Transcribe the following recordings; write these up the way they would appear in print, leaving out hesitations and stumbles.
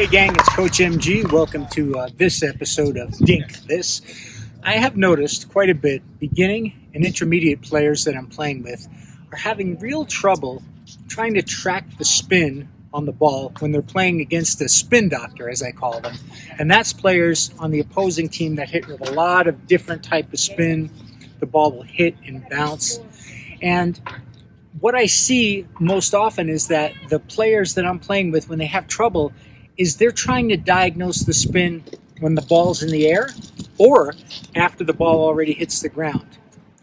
Hey gang, it's Coach MG. Welcome to this episode of Dink This. I have noticed quite a bit beginning and intermediate players that I'm playing with are having real trouble trying to track the spin on the ball when they're playing against a spin doctor, as I call them. And that's players on the opposing team that hit with a lot of different type of spin. The ball will hit and bounce. And what I see most often is that the players that I'm playing with, when they have trouble, is they're trying to diagnose the spin when the ball's in the air or after the ball already hits the ground.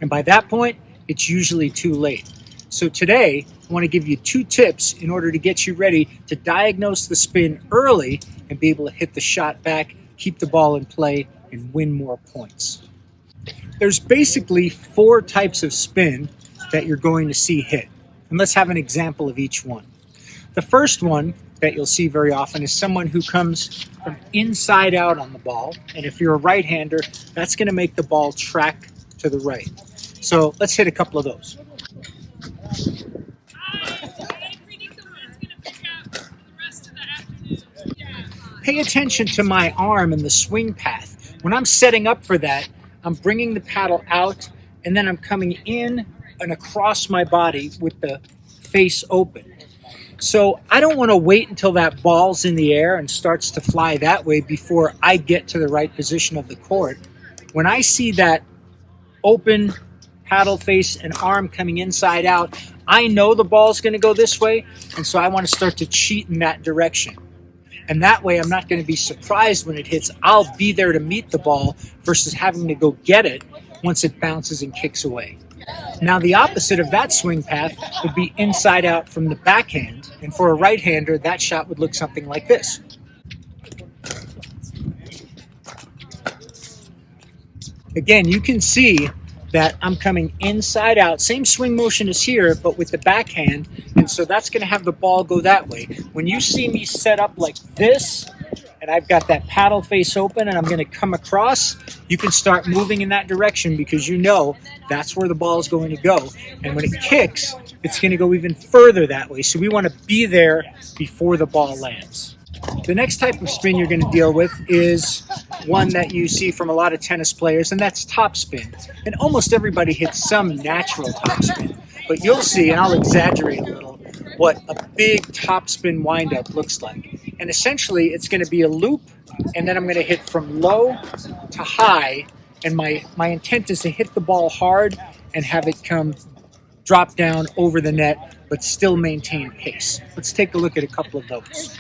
And by that point, it's usually too late. So today, I want to give you 2 tips in order to get you ready to diagnose the spin early and be able to hit the shot back, keep the ball in play, and win more points. There's basically 4 types of spin that you're going to see hit. And let's have an example of each one. The first one that you'll see very often is someone who comes from inside out on the ball. And if you're a right-hander, that's going to make the ball track to the right. So let's hit a couple of those. Pay attention to my arm and the swing path. When I'm setting up for that, I'm bringing the paddle out and then I'm coming in and across my body with the face open. So I don't want to wait until that ball's in the air and starts to fly that way before I get to the right position of the court. When I see that open paddle face and arm coming inside out, I know the ball's going to go this way, and so I want to start to cheat in that direction. And that way I'm not going to be surprised when it hits. I'll be there to meet the ball versus having to go get it once it bounces and kicks away. Now the opposite of that swing path would be inside out from the backhand, and for a right-hander that shot would look something like this. Again, you can see that I'm coming inside out, same swing motion as here, but with the backhand, and so that's going to have the ball go that way. When you see me set up like this, and I've got that paddle face open and I'm going to come across, you can start moving in that direction because you know that's where the ball is going to go. And when it kicks, it's going to go even further that way. So we want to be there before the ball lands. The next type of spin you're going to deal with is one that you see from a lot of tennis players, and that's topspin. And almost everybody hits some natural topspin. But you'll see, and I'll exaggerate a little, what a big topspin windup looks like. And essentially, it's going to be a loop, and then I'm going to hit from low to high. And my intent is to hit the ball hard and have it come drop down over the net, but still maintain pace. Let's take a look at a couple of those.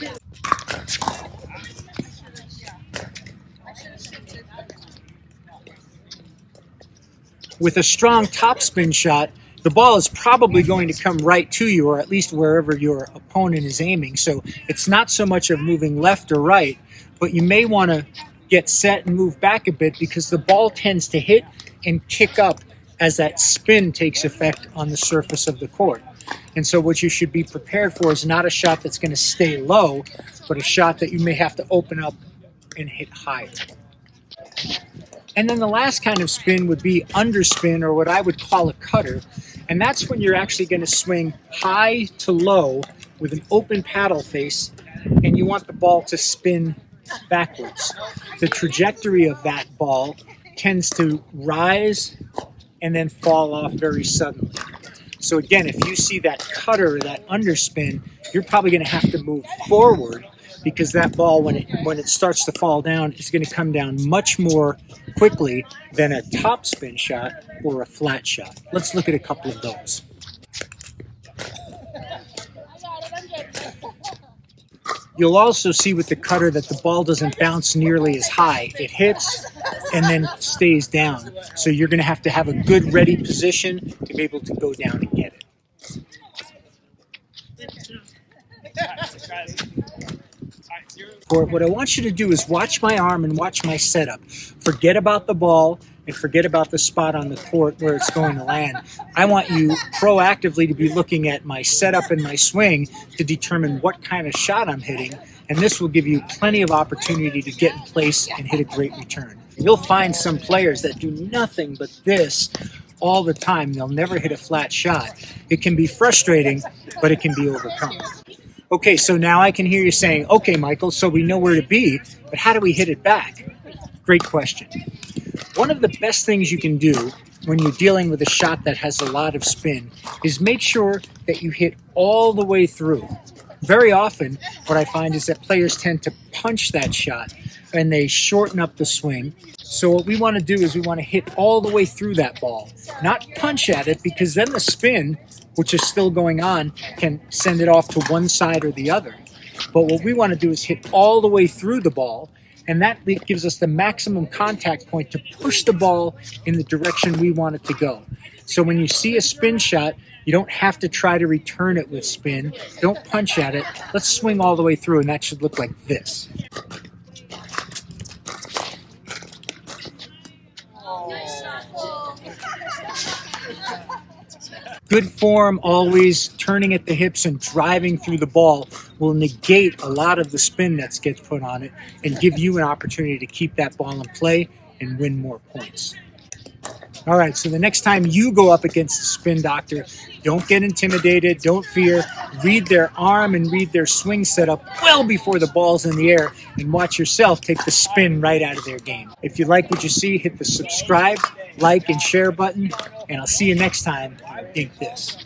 With a strong topspin shot, the ball is probably going to come right to you, or at least wherever your opponent is aiming. So it's not so much of moving left or right, but you may want to get set and move back a bit because the ball tends to hit and kick up as that spin takes effect on the surface of the court. And so what you should be prepared for is not a shot that's going to stay low, but a shot that you may have to open up and hit higher. And then the last kind of spin would be underspin, or what I would call a cutter. And that's when you're actually going to swing high to low with an open paddle face, and you want the ball to spin backwards. The trajectory of that ball tends to rise and then fall off very suddenly. So again, if you see that cutter or that underspin, you're probably going to have to move forward because that ball, when it starts to fall down, is going to come down much more quickly than a topspin shot or a flat shot. Let's look at a couple of those. You'll also see with the cutter that the ball doesn't bounce nearly as high. It hits and then stays down. So you're going to have a good ready position to be able to go down and get it. What I want you to do is watch my arm and watch my setup. Forget about the ball and forget about the spot on the court where it's going to land. I want you proactively to be looking at my setup and my swing to determine what kind of shot I'm hitting, and this will give you plenty of opportunity to get in place and hit a great return. You'll find some players that do nothing but this all the time. They'll never hit a flat shot. It can be frustrating, but it can be overcome. Okay, so now I can hear you saying, okay, Michael, so we know where to be, but how do we hit it back? Great question. One of the best things you can do when you're dealing with a shot that has a lot of spin is make sure that you hit all the way through. Very often, what I find is that players tend to punch that shot and they shorten up the swing. So what we want to do is we want to hit all the way through that ball, not punch at it, because then the spin, which is still going on, can send it off to one side or the other. But what we want to do is hit all the way through the ball, and that gives us the maximum contact point to push the ball in the direction we want it to go. So when you see a spin shot, you don't have to try to return it with spin. Don't punch at it. Let's swing all the way through, and that should look like this. Good form, always turning at the hips and driving through the ball will negate a lot of the spin that gets put on it and give you an opportunity to keep that ball in play and win more points. All right, so the next time you go up against the spin doctor, don't get intimidated, don't fear. Read their arm and read their swing setup well before the ball's in the air and watch yourself take the spin right out of their game. If you like what you see, hit the subscribe, like, and share button, and I'll see you next time on Dink This.